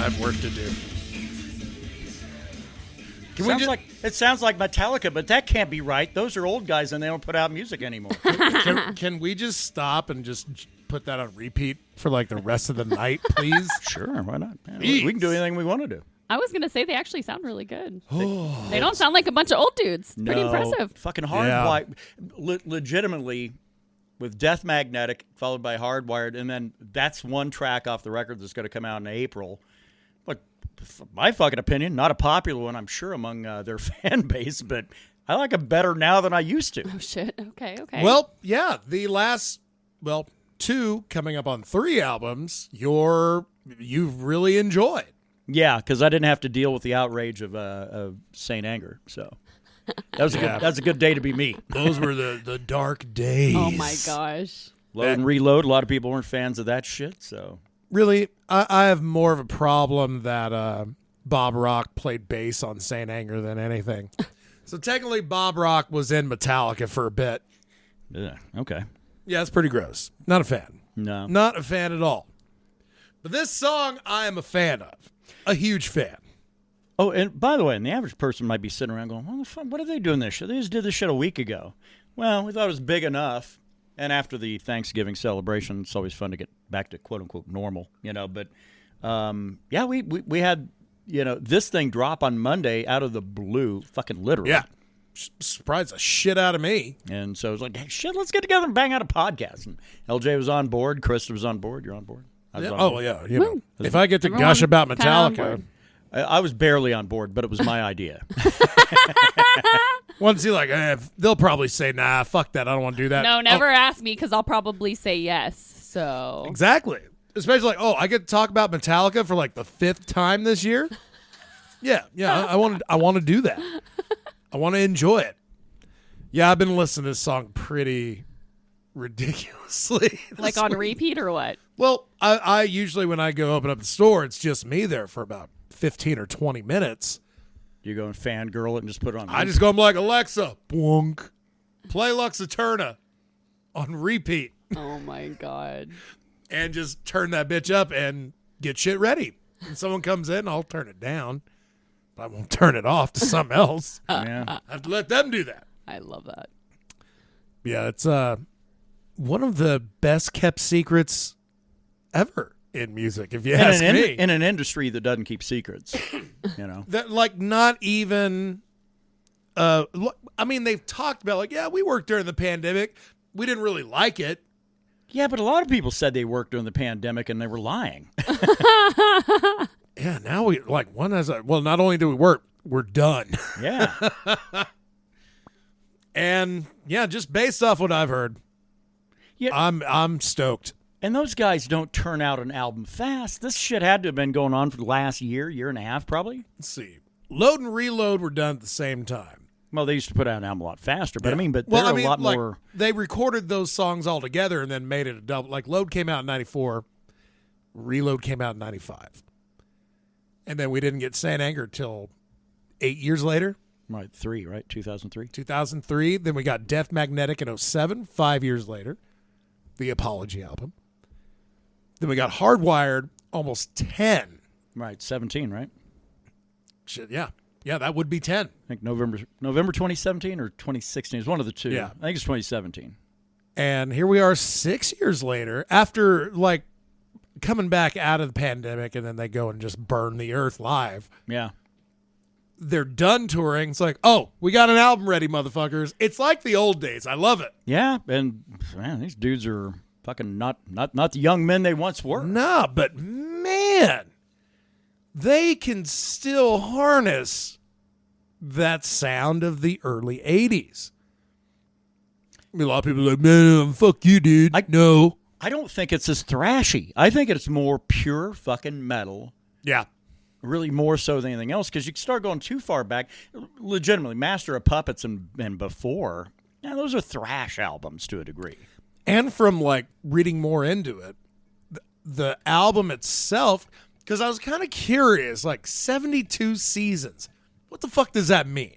I have work to do. It sounds like Metallica, but that can't be right. Those are old guys, and they don't put out music anymore. Can we just stop and just put that on repeat for like the rest of the night, please? Sure, why not? Yeah, we can do anything we want to do. I was going to say they actually sound really good. They don't sound like a bunch of old dudes. Pretty impressive. Fucking Hardwired. Yeah. Legitimately, with Death Magnetic, followed by Hardwired, and then that's one track off the record that's going to come out in April. But my fucking opinion, not a popular one, I'm sure, among their fan base, but I like them better now than I used to. Oh, shit. Okay. Well, yeah, the last, 2 coming up on 3 albums, you've really enjoyed. Yeah, because I didn't have to deal with the outrage of Saint Anger, so that was a good day to be me. Those were the dark days. Oh my gosh. Load and Reload. A lot of people weren't fans of that shit, so. Really, I have more of a problem that Bob Rock played bass on Saint Anger than anything. So technically, Bob Rock was in Metallica for a bit. Yeah, okay. Yeah, it's pretty gross. Not a fan. No. Not a fan at all. But this song, I am a fan of. A huge fan. Oh, and by the way, and the average person might be sitting around going, what are they doing this shit? They just did this shit a week ago. Well, we thought it was big enough. And after the Thanksgiving celebration, it's always fun to get back to quote-unquote normal, But, yeah, we had, this thing drop on Monday out of the blue, fucking literally. Yeah. Surprised the shit out of me. And so it was like, hey, shit, let's get together and bang out a podcast. And LJ was on board. Krista was on board. You're on board. Yeah. If I get to gush about Metallica. I was barely on board, but it was my idea. Once you're like, they'll probably say, nah, fuck that. I don't want to do that. No, never ask me because I'll probably say yes. So exactly. Especially like, I get to talk about Metallica for like the 5th time this year. Yeah. I want to do that. I want to enjoy it. Yeah, I've been listening to this song pretty ridiculously. Like on repeat or what? Well, I usually when I go open up the store, it's just me there for about 15 or 20 minutes. You go and fangirl it and just put it on. I just go, I'm like, Alexa, boink, play Luxaturna on repeat. Oh, my God. And just turn that bitch up and get shit ready. And someone comes in, I'll turn it down. But I won't turn it off to something else. Yeah. I have to let them do that. I love that. Yeah, it's one of the best kept secrets ever in music, if you ask me. In an industry that doesn't keep secrets, That, like, not even, they've talked about, like, yeah, we worked during the pandemic. We didn't really like it. Yeah, but a lot of people said they worked during the pandemic and they were lying. Yeah, now we, like, not only do we work, we're done. Yeah. And, yeah, just based off what I've heard, yeah, I'm stoked. And those guys don't turn out an album fast. This shit had to have been going on for the last year and a half, probably. Let's see. Load and Reload were done at the same time. Well, they used to put out an album a lot faster, but yeah. They're a lot more. They recorded those songs all together and then made it a double. Like, Load came out in 94, Reload came out in 95. And then we didn't get Saint Anger till 8 years later. Right, 2003. 2003. Then we got Death Magnetic in 07, 5 years later. The Apology album. Then we got Hardwired, almost 10. Right, 17, right? Shit, yeah. Yeah, that would be 10. I think November 2017 or 2016. It's one of the two. Yeah. I think it's 2017. And here we are 6 years later, after, like, coming back out of the pandemic, and then they go and just burn the earth live. Yeah. They're done touring. It's like, we got an album ready, motherfuckers. It's like the old days. I love it. Yeah, and man, these dudes are fucking not the young men they once were. No, but man, they can still harness that sound of the early 80s. I mean, a lot of people are like, man, fuck you, dude. No. I don't think it's as thrashy. I think it's more pure fucking metal. Yeah. Really more so than anything else, because you start going too far back. Legitimately, Master of Puppets and before, those are thrash albums to a degree. And from, like, reading more into it, the album itself, because I was kind of curious, like, 72 seasons. What the fuck does that mean?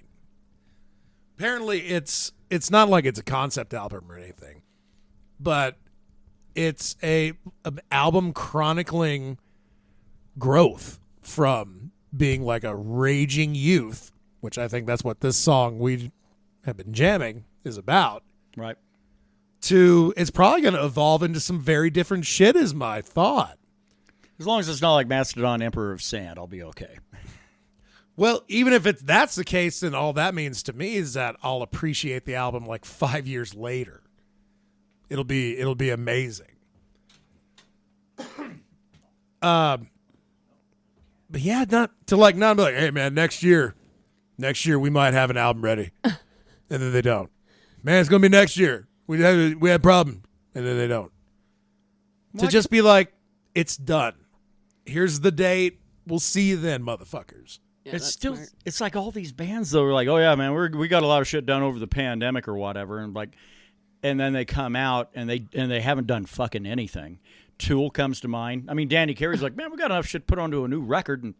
Apparently, it's not like it's a concept album or anything, but it's an album chronicling growth from being like a raging youth, which I think that's what this song we have been jamming is about, Right. to it's probably going to evolve into some very different shit is my thought. As long as it's not like Mastodon Emperor of Sand, I'll be okay. Well, even if that's the case, then all that means to me is that I'll appreciate the album like 5 years later. It'll be amazing. But yeah, not be like, hey man, next year we might have an album ready, and then they don't. Man, it's gonna be next year. We had a problem, and then they don't. To just be like, it's done. Here's the date. We'll see you then, motherfuckers. Yeah, It's that's still, smart. it's like all these bands though are like, oh yeah, man, we got a lot of shit done over the pandemic or whatever, and like, and then they come out and they haven't done fucking anything. Tool comes to mind. I mean, Danny Carey's like, man, we got enough shit put onto a new record, and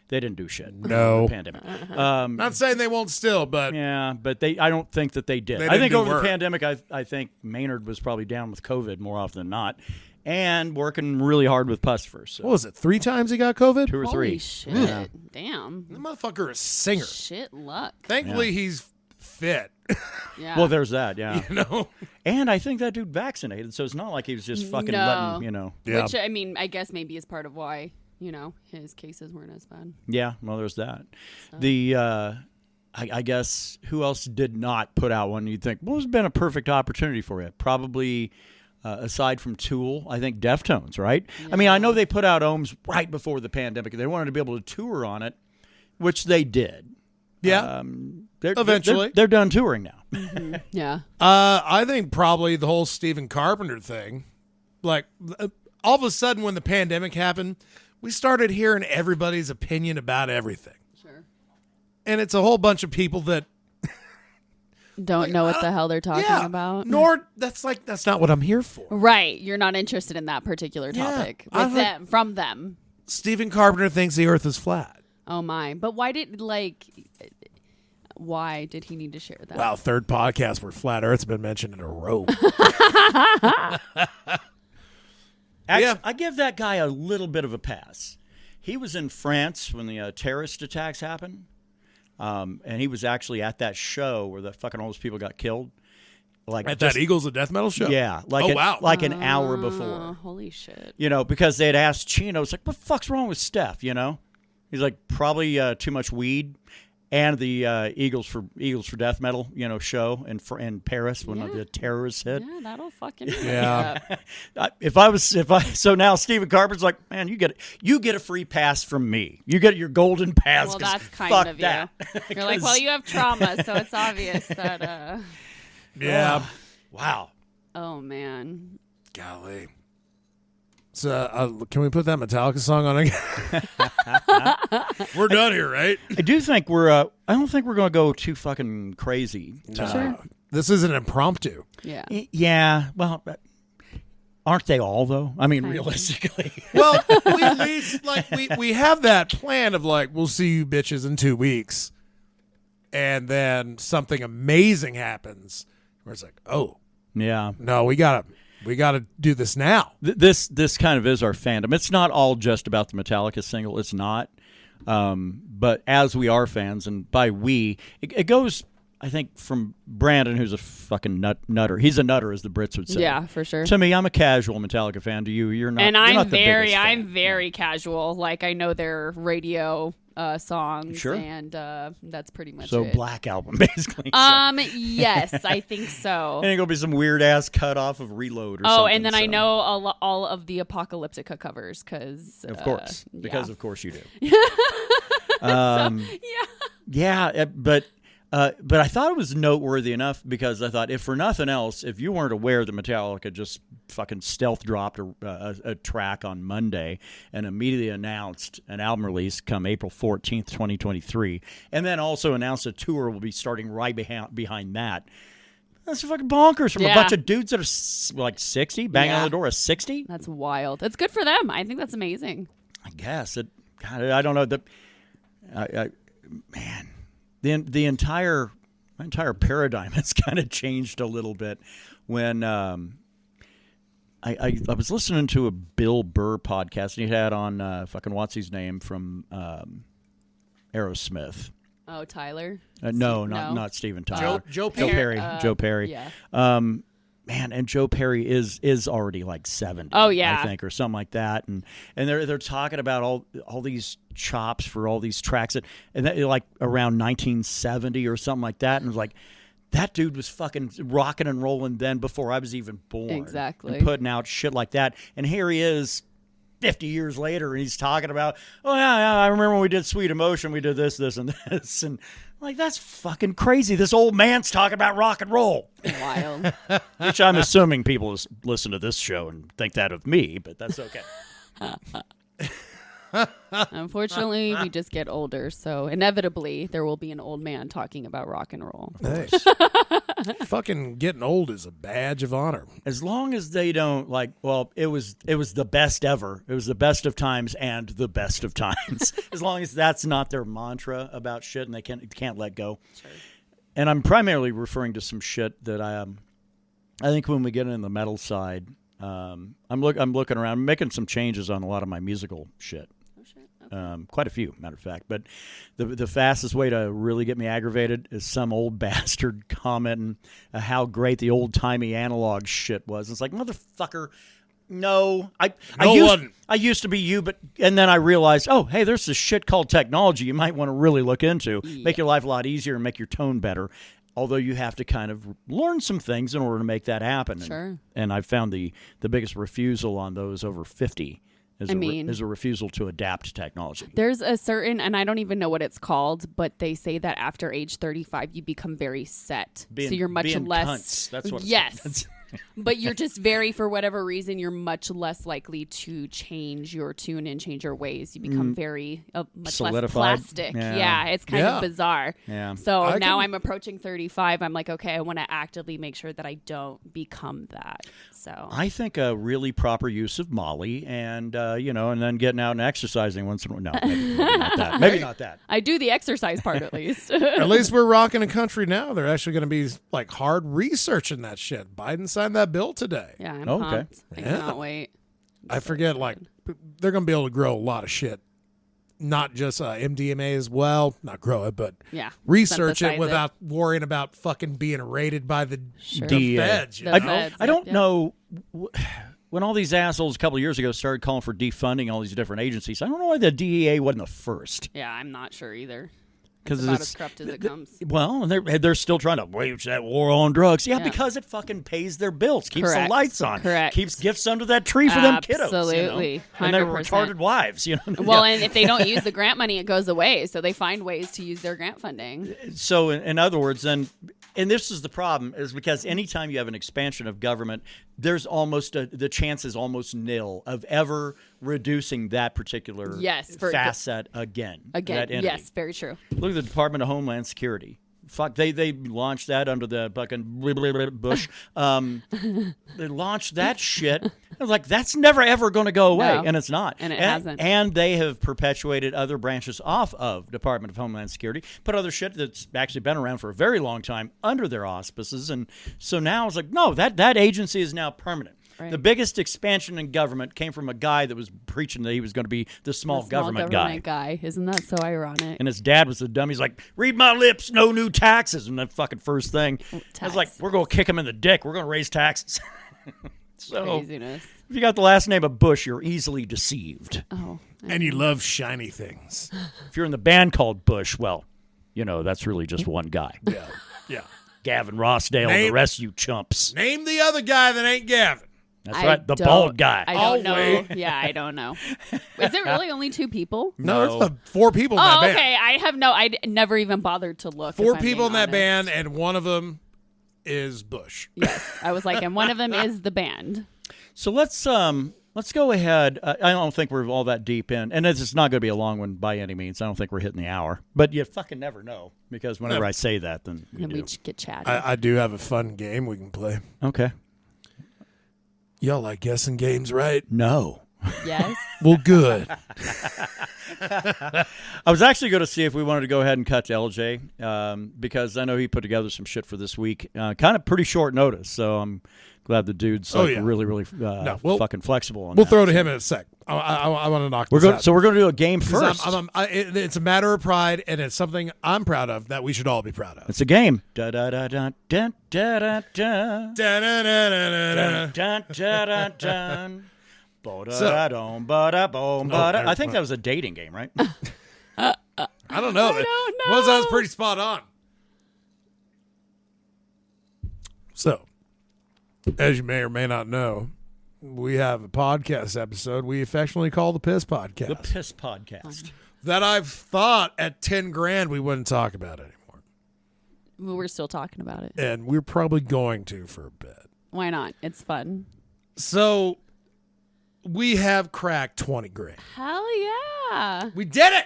they didn't do shit. No. The pandemic. Not saying they won't still, but Yeah, but I don't think that they did. They I didn't think do over work. the pandemic, I think Maynard was probably down with COVID more often than not, and working really hard with Pussifer. So what was it? 3 times he got COVID? 2 or 3. Holy shit. Damn. The motherfucker is a singer. Shit luck. Thankfully, he's fit. Yeah. Well, there's that, yeah. You know. And I think that dude vaccinated, so it's not like he was just fucking No. letting, Yeah. Which, I mean, I guess maybe is part of why, his cases weren't as bad. Yeah, well, there's that. The I guess who else did not put out one? You'd think, well, it's been a perfect opportunity for you. Probably aside from Tool, I think Deftones, right? I mean, I know they put out Ohms right before the pandemic. They wanted to be able to tour on it, which they did. Yeah. Eventually, they're done touring now. Yeah. I think probably the whole Stephen Carpenter thing. Like, all of a sudden when the pandemic happened, we started hearing everybody's opinion about everything. Sure. And it's a whole bunch of people that Don't know what the hell they're talking about. Nor that's not what I'm here for. Right. You're not interested in that particular topic I with think- them, from them. Stephen Carpenter thinks the earth is flat. Oh, my. But why did he need to share that? Wow, third podcast where flat earth's been mentioned in a row. Actually, I give that guy a little bit of a pass. He was in France when the terrorist attacks happened, and he was actually at that show where the fucking all those people got killed. Like At that Eagles of Death Metal show? Yeah. Like an hour before. Holy shit. Because they had asked Chino, it's like, what the fuck's wrong with Steph, He's like, probably too much weed. And the Eagles for Death Metal, show in Paris when the terrorists hit. Yeah, that'll fucking Yeah. So now Stephen Carpenter's like, man, you get a free pass from me. You get your golden pass. Well, 'cause that's kind fuck of that. you. You're like, well, you have trauma, so it's obvious that. Yeah. Wow. Oh man. Golly. So, can we put that Metallica song on again? We're done here, right? I do think I don't think we're going to go too fucking crazy. Sure. This is an impromptu. Yeah. Yeah. Well, aren't they all though? I mean, Kind of. realistically. Well, we at least we have that plan of like, we'll see you bitches in 2 weeks, and then something amazing happens where it's like, oh Yeah. no, we gotta do this now. This kind of is our fandom. It's not all just about the Metallica single. It's not. But as we are fans, and by we, it goes, I think, from Brandon, who's a fucking nutter. He's a nutter, as the Brits would say. Yeah, for sure. To me, I'm a casual Metallica fan. To you, you're not. And you're I'm not the biggest fan. I'm very casual. Like, I know their radio songs, Sure. and that's pretty much So it. Black Album, basically. Yes, I think so. And it's gonna be some weird ass cut off of Reload or something. Oh, and then I so. know all of the Apocalyptica covers because Of course, because yeah. of course you do. Yeah. Yeah, but I thought it was noteworthy enough because I thought, if for nothing else, if you weren't aware that Metallica just fucking stealth dropped a track on Monday and immediately announced an album release come April 14th, 2023, and then also announced a tour will be starting right behind that. That's fucking bonkers from a bunch of dudes that are like 60, banging on the door of 60. That's wild. It's good for them. I think that's amazing. I guess it. God, I don't know. Man, the entire paradigm has kind of changed a little bit when I was listening to a Bill Burr podcast, and he had on fucking what's his name from Aerosmith. Oh, Tyler? No, not Steven Tyler. Joe Perry. Joe Perry. Yeah. Man, and Joe Perry is already like 70. Oh, yeah. I think, or something like that. And they're talking about all these chops for all these tracks and that, like around 1970 or something like that. And it was like, that dude was fucking rocking and rolling then before I was even born. Exactly. And putting out shit like that. And here he is 50 years later, and he's talking about, oh, yeah, I remember when we did Sweet Emotion, we did this, and this. And like, that's fucking crazy. This old man's talking about rock and roll. Wild. Which I'm assuming people listen to this show and think that of me, but that's okay. Unfortunately, we just get older, so inevitably there will be an old man talking about rock and roll. Hey. Fucking getting old is a badge of honor. As long as they don't it was the best ever. It was the best of times and the best of times. As long as that's not their mantra about shit and they can't let go. Sure. And I'm primarily referring to some shit that I think when we get in the metal side, I'm looking around, making some changes on a lot of my musical shit. Quite a few, matter of fact. But the fastest way to really get me aggravated is some old bastard commenting how great the old-timey analog shit was. It's like, motherfucker, no. I used to be you, and then I realized, oh, hey, there's this shit called technology you might want to really look into. Yeah. Make your life a lot easier and make your tone better. Although you have to kind of learn some things in order to make that happen. Sure. And I've found the biggest refusal on those over 50 is a refusal to adapt technology. There's a certain, and I don't even know what it's called, but they say that after age 35, you become very set. So you're much less. Cunts. That's what yes. But you're just for whatever reason, you're much less likely to change your tune and change your ways. You become very much less plastic. Yeah, it's kind of bizarre. Yeah. So I'm approaching 35. I'm like, okay, I want to actively make sure that I don't become that. So I think a really proper use of Molly and and then getting out and exercising once in a while. No, maybe not that. Maybe not that. I do the exercise part at least. At least we're rocking a country now. They're actually going to be like hard researching that shit. Biden signed that bill today. Yeah, I'm pumped. I cannot wait. I forget, they're going to be able to grow a lot of shit. Not just MDMA as well. Not grow it, but research it without worrying about fucking being raided by the feds. I don't know. When all these assholes a couple of years ago started calling for defunding all these different agencies, I don't know why the DEA wasn't the first. Yeah, I'm not sure either. It's about as corrupt as it comes. Well, they're still trying to wage that war on drugs. Yeah, because it fucking pays their bills, keeps the lights on, keeps gifts under that tree for them kiddos. Absolutely, 100%. And their retarded wives. Well, and if they don't use the grant money, it goes away. So they find ways to use their grant funding. So, in other words, then, and this is the problem, is because anytime you have an expansion of government, there's the chance is almost nil of ever reducing that particular facet again. Yes, very true. Look at the Department of Homeland Security. Fuck, they launched that under the fucking Bush. They launched that shit. I was like, that's never ever going to go away, and it's not. And it hasn't. And they have perpetuated other branches off of Department of Homeland Security, put other shit that's actually been around for a very long time under their auspices, and so now it's like, no, that agency is now permanent. Right. The biggest expansion in government came from a guy that was preaching that he was going to be the small government guy. Isn't that so ironic? And his dad was a dummy. He's like, read my lips, no new taxes. And that fucking first thing. I was like, we're going to kick him in the dick. We're going to raise taxes. So, craziness. If you got the last name of Bush, you're easily deceived. Oh. And you love shiny things. If you're in the band called Bush, well, that's really just one guy. Yeah. Gavin Rossdale and the rest of you chumps. Name the other guy that ain't Gavin. That's right, the bald guy. I don't know. Yeah, I don't know. Is it really only 2 people? No, there's 4 people in that band. Okay. I never even bothered to look. 4 people in that band, and one of them is Bush. Yes, I was like, and one of them is the band. So let's go ahead. I don't think we're all that deep in, and it's not going to be a long one by any means. I don't think we're hitting the hour, but you fucking never know, because whenever I say that, then we get chatty. I do have a fun game we can play. Okay. Y'all like guessing games, right? No. Yes. Well, good. I was actually going to see if we wanted to go ahead and cut to LJ because I know he put together some shit for this week. Kind of pretty short notice, so I'm glad the dude's really, really fucking flexible on We'll that. throw to him in a sec. I want to knock this out. So we're going to do a game first. It's a matter of pride, and it's something I'm proud of that we should all be proud of. It's a game. Da da da da da da da da da da da da. I think that was a dating game, right? I don't know. That was pretty spot on. So, as you may or may not know, we have a podcast episode we affectionately call the Piss Podcast. The Piss Podcast. That I've thought at 10 grand we wouldn't talk about anymore. Well, we're still talking about it. And we're probably going to for a bit. Why not? It's fun. So, we have cracked 20 grand. Hell yeah. We did it!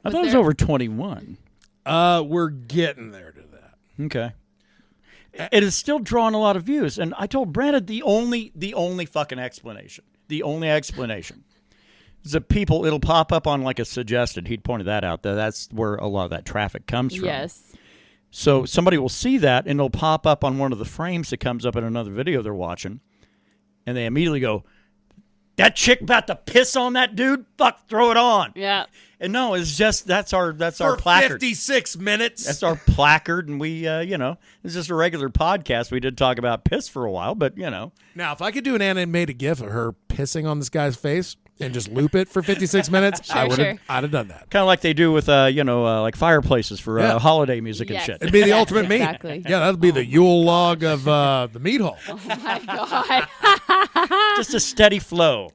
I thought it was over 21. We're getting there to that. Okay. It is still drawing a lot of views, and I told Brandon the only fucking explanation is that people, it'll pop up on like a suggested. He'd pointed that out. That's where a lot of that traffic comes from. Yes. So somebody will see that, and it'll pop up on one of the frames that comes up in another video they're watching, and they immediately go, "That chick about to piss on that dude? Fuck, throw it on." Yeah. And no, it's just that's our placard. 56 minutes. That's our placard, and we, it's just a regular podcast. We did talk about piss for a while, but Now, if I could do an animated GIF of her pissing on this guy's face and just loop it for 56 minutes, I'd have done that. Kind of like they do with, like fireplaces for holiday music and shit. It'd be the ultimate meat. Exactly. Yeah, that'd be the Yule log of the meat hall. Oh my God. Just a steady flow.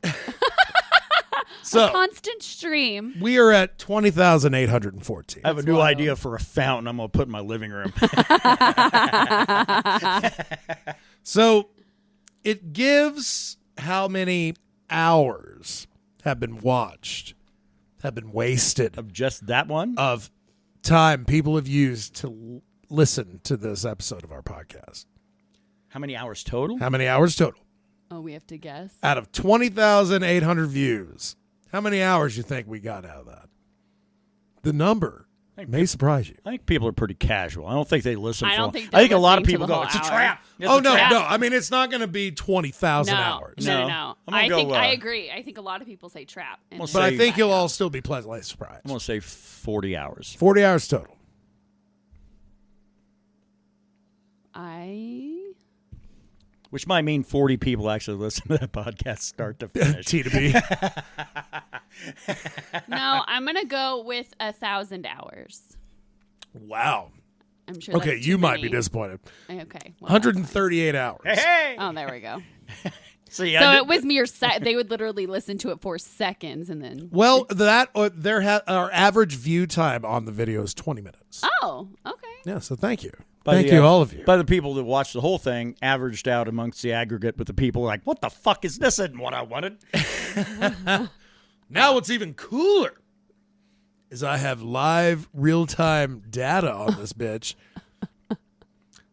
So, a constant stream. We are at 20,814. I have a new idea for a fountain I'm going to put in my living room. So, it gives how many hours have been watched, have been wasted. Of just that one? Of time people have used to listen to this episode of our podcast. How many hours total? How many hours total? Oh, we have to guess. Out of 20,800 views, how many hours you think we got out of that? The number may surprise you. I think people are pretty casual. I don't think they listen. I think a lot of people go, "It's a trap." No. I mean, it's not going to be 20,000 hours. No. I agree. I think a lot of people say trap. But I think you'll all still be pleasantly surprised. I'm going to say 40 hours. 40 hours total. Which might mean 40 people actually listen to that podcast start to finish. T to B. No, I'm going to go with 1,000 hours. Wow. I'm sure. Okay, you might be disappointed. Okay. Well, 138 hours. Hey! Oh, there we go. So it was mere they would literally listen to it for seconds and then. Well, our average view time on the video is 20 minutes. Oh, okay. Yeah, so thank you. Thank you, all of you. By the people that watched the whole thing, averaged out amongst the aggregate with the people like, what the fuck is this? Isn't what I wanted. Now what's even cooler is I have live real-time data on this bitch.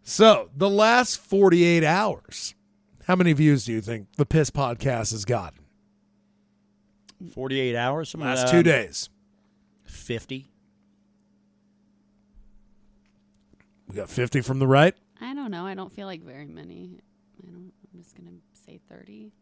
So, the last 48 hours, how many views do you think the Piss Podcast has gotten? 48 hours? Last 2 days. 50. We got 50 from the right. I don't know. I don't feel like very many. I'm just going to say 30.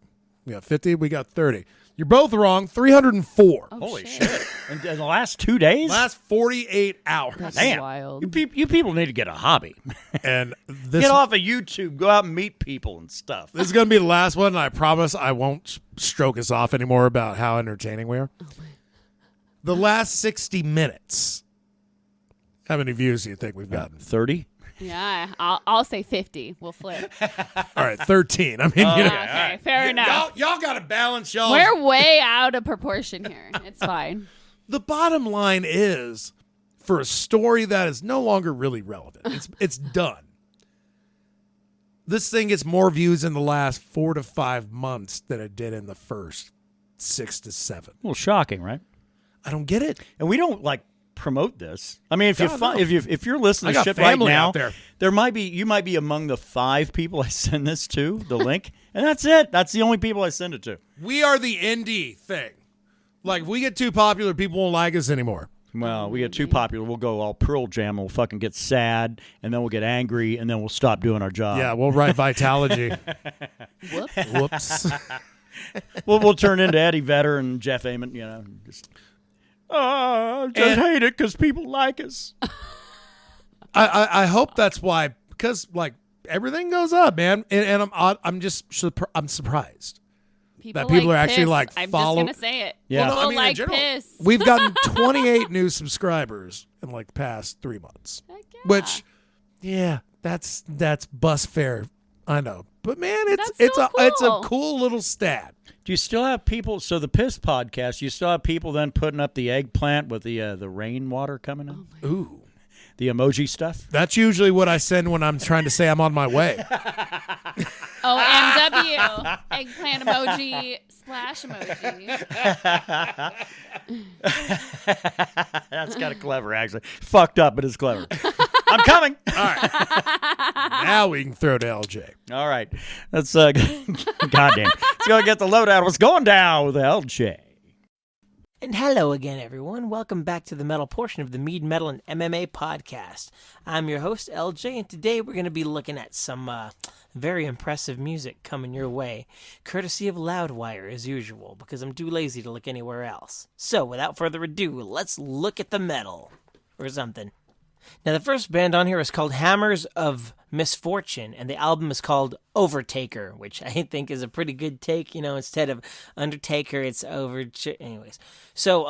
We got 50. We got 30. You're both wrong. 304. Oh, holy shit. In the last 2 days? Last 48 hours. That's damn. Wild. You people need to get a hobby. And this, get off of YouTube. Go out and meet people and stuff. This is going to be the last one, and I promise I won't stroke us off anymore about how entertaining we are. The last 60 minutes. How many views do you think we've gotten? 30? Yeah, I'll say 50. We'll flip. All right, 13. I mean, okay, fair enough. Y'all got to balance y'all. We're way out of proportion here. It's fine. The bottom line is, for a story that is no longer really relevant, it's done. This thing gets more views in the last 4 to 5 months than it did in the first 6 to 7. A little shocking, right? I don't get it. And we don't promote this. I mean, if you're listening to shit right now, you might be among the 5 people I send this to, the link, and that's it. That's the only people I send it to. We are the indie thing. Like, if we get too popular, people won't like us anymore. Well, we get too popular, we'll go all Pearl Jam, we'll fucking get sad, and then we'll get angry, and then we'll stop doing our job. Yeah, we'll write Vitalogy. Whoops. We'll turn into Eddie Vedder and Jeff Ament, you know. Just hate it because people like us. I hope that's why, because, like, everything goes up, man. And I'm surprised. People are actually like I'm following. just gonna say it. Yeah. People Well, no, I mean, in like general, piss. We've gotten 28 new subscribers in like the past 3 months. Heck yeah. Which, yeah, that's bus fare. I know, but man, it's That's a cool little stat. Do you still have people? So the Piss podcast, you still have people then putting up the eggplant with the rainwater coming in? Ooh, the emoji stuff? that's usually what I send when I'm trying to say I'm on my way. OMW. Eggplant emoji / emoji. That's kind of clever, actually. Fucked up, but it's clever. I'm coming. All right, now we can throw to LJ. All right. Let's, goddamn. Let's go get the lowdown. What's going down with LJ? And hello again, everyone. Welcome back to the metal portion of the Mead, Metal, and MMA podcast. I'm your host, LJ, and today we're going to be looking at some very impressive music coming your way, courtesy of Loudwire, as usual, because I'm too lazy to look anywhere else. So, without further ado, let's look at the metal, or something. Now, the first band on here is called Hammers of Misfortune, and the album is called Overtaker, which I think is a pretty good take. You know, instead of Undertaker, it's Anyways, so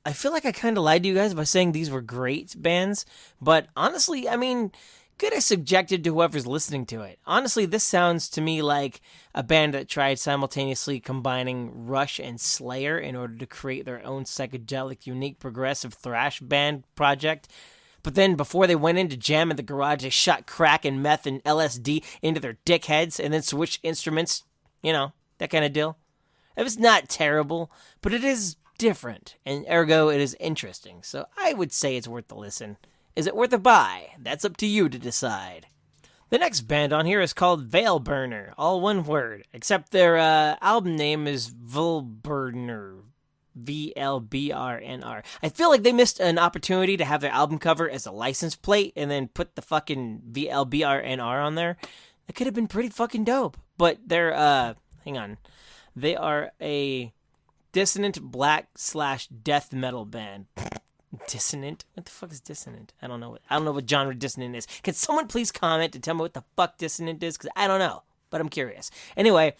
I feel like I kind of lied to you guys by saying these were great bands, but honestly, I mean, good as subjective to whoever's listening to it. Honestly, this sounds to me like a band that tried simultaneously combining Rush and Slayer in order to create their own psychedelic, unique, progressive thrash band project. But then before they went in to jam in the garage, they shot crack and meth and LSD into their dickheads and then switched instruments, you know, that kind of deal. It was not terrible, but it is different, and ergo it is interesting. So I would say it's worth the listen. Is it worth a buy? That's up to you to decide. The next band on here is called Veil Burner, all one word, except their album name is Vulburner. VLBRNR. I feel like they missed an opportunity to have their album cover as a license plate and then put the fucking VLBRNR on there. That could have been pretty fucking dope. But they're, hang on. They are a dissonant black / death metal band. Dissonant? What the fuck is dissonant? I don't know what genre dissonant is. Can someone please comment and tell me what the fuck dissonant is? Because I don't know, but I'm curious. Anyway,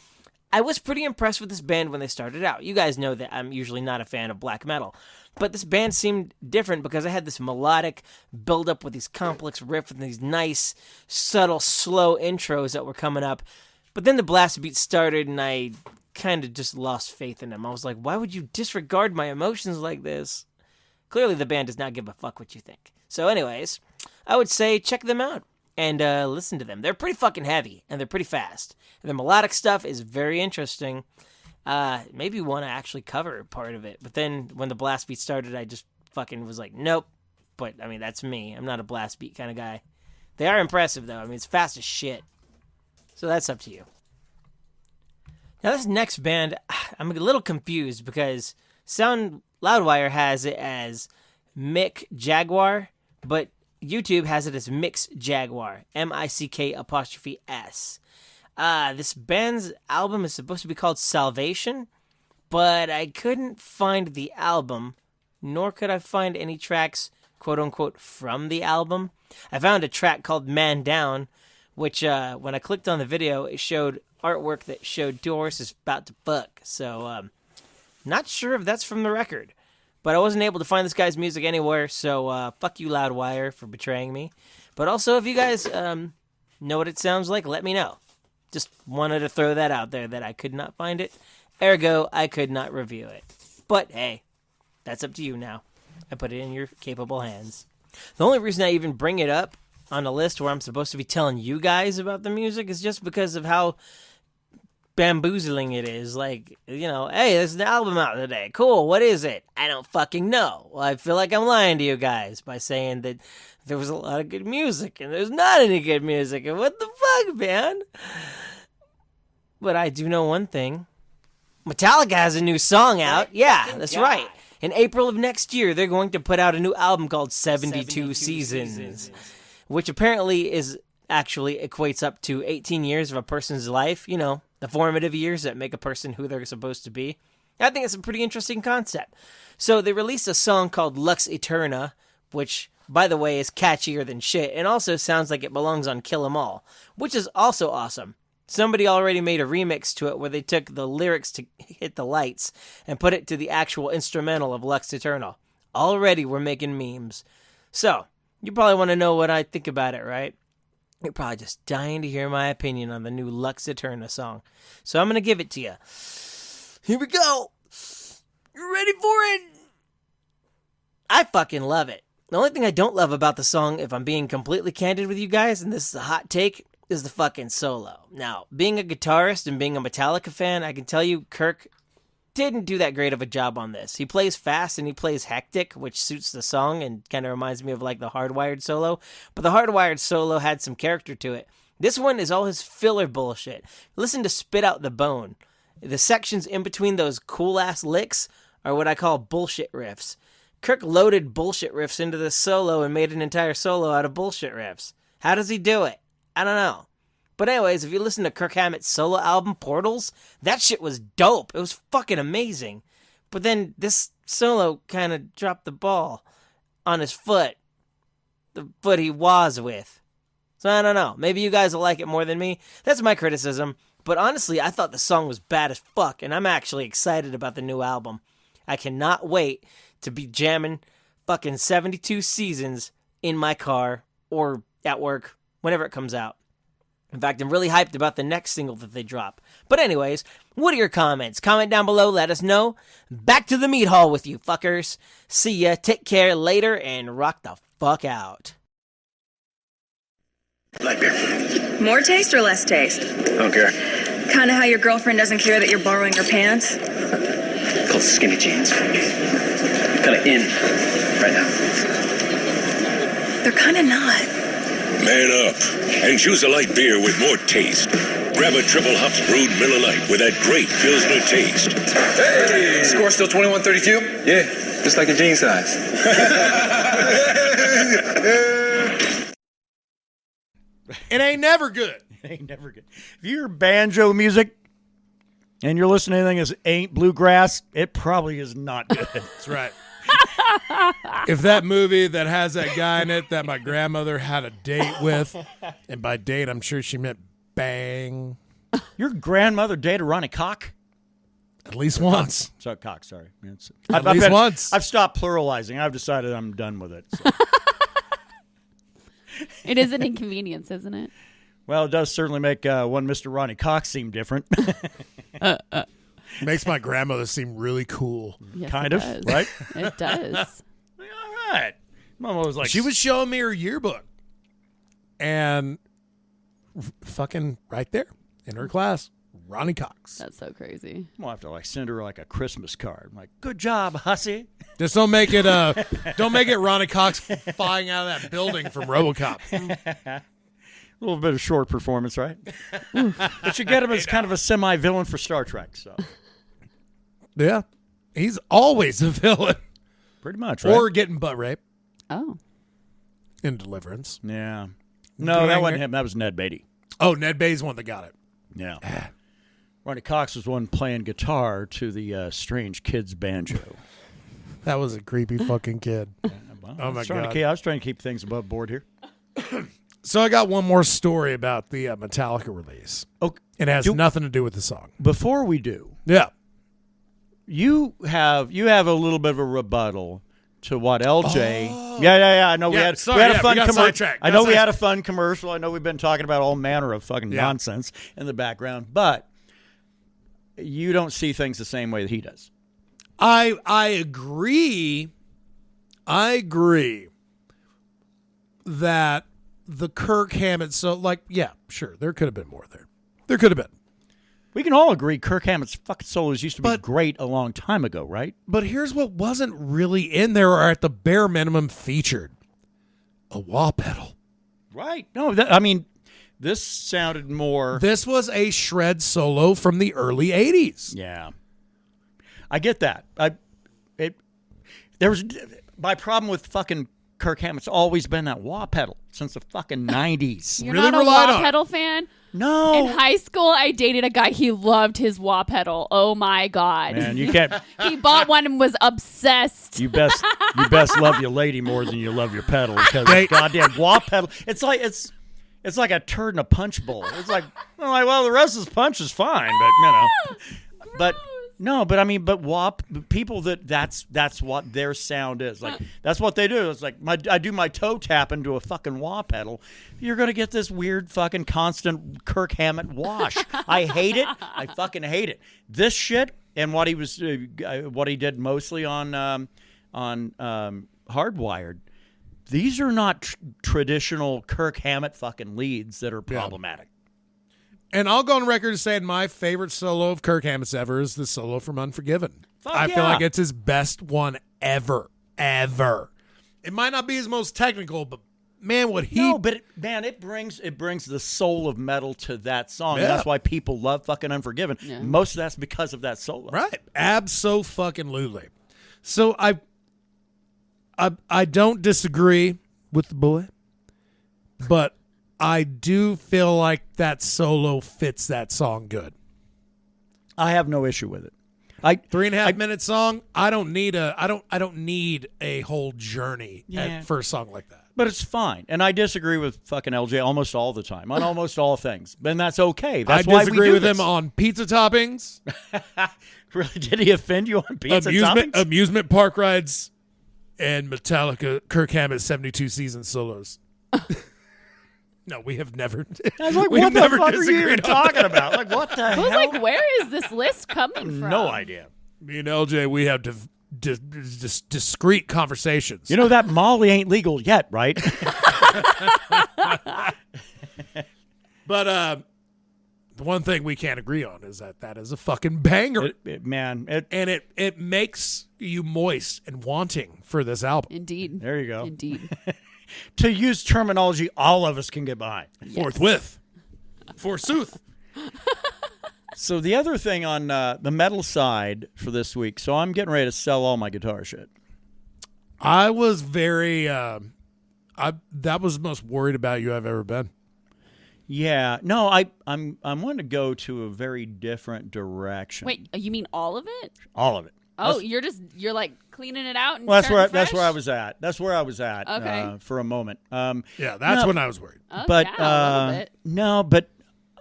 I was pretty impressed with this band when they started out. You guys know that I'm usually not a fan of black metal. But this band seemed different because I had this melodic build-up with these complex riffs and these nice, subtle, slow intros that were coming up. But then the blast beat started and I kind of just lost faith in them. I was like, why would you disregard my emotions like this? Clearly the band does not give a fuck what you think. So anyways, I would say check them out and listen to them. They're pretty fucking heavy and they're pretty fast. And the melodic stuff is very interesting. Maybe want to actually cover part of it. But then when the blast beat started, I just fucking was like, nope. But, I mean, that's me. I'm not a blast beat kind of guy. They are impressive, though. I mean, it's fast as shit. So that's up to you. Now, this next band, I'm a little confused because Loudwire has it as Mick Jaguar, but YouTube has it as Mix Jaguar, MICK''S. This band's album is supposed to be called Salvation, but I couldn't find the album, nor could I find any tracks, quote-unquote, from the album. I found a track called Man Down, which, when I clicked on the video, it showed artwork that showed two horses about to fuck. So, not sure if that's from the record. But I wasn't able to find this guy's music anywhere, so fuck you, Loudwire, for betraying me. But also, if you guys know what it sounds like, let me know. Just wanted to throw that out there that I could not find it. Ergo, I could not review it. But, hey, that's up to you now. I put it in your capable hands. The only reason I even bring it up on a list where I'm supposed to be telling you guys about the music is just because of how bamboozling it is. Like, you know, hey, there's an album out today. Cool, what is it? I don't fucking know. Well, I feel like I'm lying to you guys by saying that there was a lot of good music and there's not any good music. And what the fuck, man? But I do know one thing. Metallica has a new song out. Yeah, that's right. In April of next year, they're going to put out a new album called 72 Seasons, which apparently actually equates up to 18 years of a person's life. You know, the formative years that make a person who they're supposed to be. I think it's a pretty interesting concept. So they released a song called Lux Æternaaaa, which, by the way, is catchier than shit, and also sounds like it belongs on Kill 'Em All, which is also awesome. Somebody already made a remix to it where they took the lyrics to Hit the Lights and put it to the actual instrumental of Lux Æternaaaa. Already we're making memes. So, you probably want to know what I think about it, right? You're probably just dying to hear my opinion on the new Lux Æternaaaa song. So I'm going to give it to you. Here we go. You ready for it? I fucking love it. The only thing I don't love about the song, if I'm being completely candid with you guys, and this is a hot take, is the fucking solo. Now, being a guitarist and being a Metallica fan, I can tell you Kirk didn't do that great of a job on this. He plays fast and he plays hectic, which suits the song and kind of reminds me of like the Hardwired solo. But the Hardwired solo had some character to it. This one is all his filler bullshit. Listen to Spit Out the Bone. The sections in between those cool-ass licks are what I call bullshit riffs. Kirk loaded bullshit riffs into this solo and made an entire solo out of bullshit riffs. How does he do it? I don't know. But anyways, if you listen to Kirk Hammett's solo album, Portals, that shit was dope. It was fucking amazing. But then this solo kind of dropped the ball on his foot. The foot he was with. So I don't know. Maybe you guys will like it more than me. That's my criticism. But honestly, I thought the song was bad as fuck, and I'm actually excited about the new album. I cannot wait to be jamming fucking 72 Seasons in my car or at work, whenever it comes out. In fact, I'm really hyped about the next single that they drop. But anyways, what are your comments? Comment down below, let us know. Back to the meat hall with you fuckers. See ya, take care later, and rock the fuck out. Light beer. More taste or less taste? I don't care. Kind of how your girlfriend doesn't care that you're borrowing her pants? Called skinny jeans. Kind of in right now. They're kind of not. Man up and choose a light beer with more taste. Grab a triple hops brewed Miller Lite with that great Pilsner taste. Hey! Score still 21-32? Yeah, just like a jean size. It ain't never good. It ain't never good. If you're banjo music and you're listening to anything that ain't bluegrass, it probably is not good. That's right. If that movie that has that guy in it that my grandmother had a date with, and by date I'm sure she meant bang. Your grandmother dated Ronnie Cox? At least once. Sorry, Cox, sorry. At least once. I've stopped pluralizing. I've decided I'm done with it. So. It is an inconvenience, isn't it? Well, it does certainly make one Mr. Ronnie Cox seem different. Makes my grandmother seem really cool. Yes, kind of, does. right? It does. All right. Mama was like, she was showing me her yearbook, and fucking right there in her class, Ronnie Cox. That's so crazy. We'll have to like send her like a Christmas card. I'm like, good job, hussy. Just don't make it Ronnie Cox flying out of that building from RoboCop. A little bit of short performance, right? But you get him as kind of a semi-villain for Star Trek, so. Yeah. He's always a villain. Pretty much, right? Or getting butt raped Oh. in Deliverance. Yeah. No, that wasn't him. That was Ned Beatty. Oh, Ned Beatty's one that got it. Yeah. Ronnie Cox was one playing guitar to the Strange Kids banjo. That was a creepy fucking kid. Well, Oh, my God. I was trying to keep things above board here. So I got one more story about the Metallica release. Okay. It has nothing to do with the song. Before we do, Yeah. you have a little bit of a rebuttal to what LJ. Yeah. I know we had a fun commercial. I know we had a fun commercial. I know we've been talking about all manner of fucking nonsense in the background, but you don't see things the same way that he does. I agree. I agree that the Kirk Hammett, sure, there could have been more there. There could have been. We can all agree Kirk Hammett's fucking solos used to be great a long time ago, right? But here's what wasn't really in there, or at the bare minimum featured. A wah pedal. Right. No, this sounded more... This was a shred solo from the early 80s. Yeah. I get that. My problem with fucking Kirk Hammett's always been that wah pedal since the fucking 90s. You're Really not a relied wah on it. pedal fan? No. In high school, I dated a guy. He loved his wah pedal. Oh my god! Man, you can't. He bought one and was obsessed. You best love your lady more than you love your pedal because goddamn wah pedal. It's like a turd in a punch bowl. It's like, well, the rest of this punch is fine, but people that's what their sound is. Like that's what they do. It's like I do my toe tap into a fucking wah pedal. You're gonna get this weird fucking constant Kirk Hammett wash. I hate it. I fucking hate it. This shit and what he did mostly on Hardwired. These are not traditional Kirk Hammett fucking leads that are problematic. And I'll go on record as saying my favorite solo of Kirk Hammett's ever is the solo from Unforgiven. I feel like it's his best one ever. It might not be his most technical, but man, it brings the soul of metal to that song. Yeah. And that's why people love fucking Unforgiven. Yeah. Most of that's because of that solo. Right. Abso-fucking-lutely. So I don't disagree with the boy, but I do feel like that solo fits that song good. I have no issue with it. 3.5 minute song. I don't need a whole journey for a song like that. But it's fine. And I disagree with fucking LJ almost all the time on almost all things. And that's okay. That's why we disagree do with this. him on pizza toppings. Really? Did he offend you on pizza toppings? Amusement park rides and Metallica Kirk Hammett's 72 season solos. No, we have never. I was like, what the fuck are you even talking about? Like, what the hell? I was like, where is this list coming from? No idea. Me and LJ, we have discreet conversations. You know that Molly ain't legal yet, right? But the one thing we can't agree on is that is a fucking banger. It makes you moist and wanting for this album. Indeed. There you go. Indeed. To use terminology all of us can get behind. Yes. Forthwith. Forsooth. So the other thing on the metal side for this week, so I'm getting ready to sell all my guitar shit. I was very that was the most worried about you I've ever been. Yeah. No, I'm wanting to go to a very different direction. Wait, you mean all of it? All of it. Oh, you're like cleaning it out and that's where fresh? I was at. That's where I was at for a moment. Yeah, that's when I was worried. Oh, but yeah, a little bit. no, but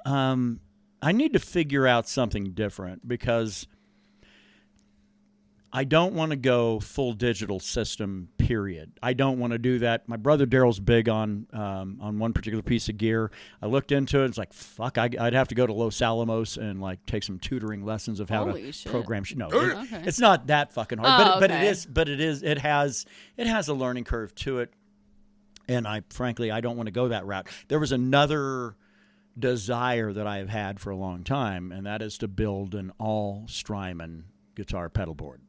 I need to figure out something different because I don't want to go full digital system, period. I don't want to do that. My brother Daryl's big on one particular piece of gear. I looked into it. It's like, fuck, I'd have to go to Los Alamos and like take some tutoring lessons of how to program. No, it's not that fucking hard. But it has a learning curve to it. And I don't want to go that route. There was another desire that I have had for a long time, and that is to build an all Strymon guitar pedal board.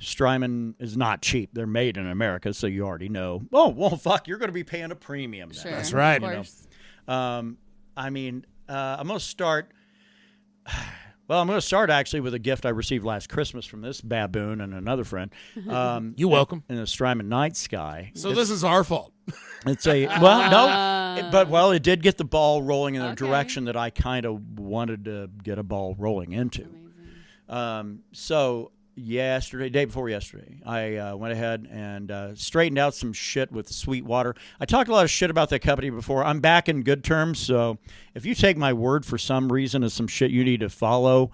Strymon is not cheap. They're made in America, so you already know. Oh, well, fuck, you're going to be paying a premium then. Sure, that's right. Of course. I'm going to start. Well, I'm going to start actually with a gift I received last Christmas from this baboon and another friend. You're welcome. In a Strymon Night Sky. So this is our fault. It's it did get the ball rolling in a direction that I kind of wanted to get a ball rolling into. So day before yesterday, I went ahead and straightened out some shit with Sweetwater. I talked a lot of shit about that company before. I'm back in good terms, so if you take my word for some reason as some shit you need to follow,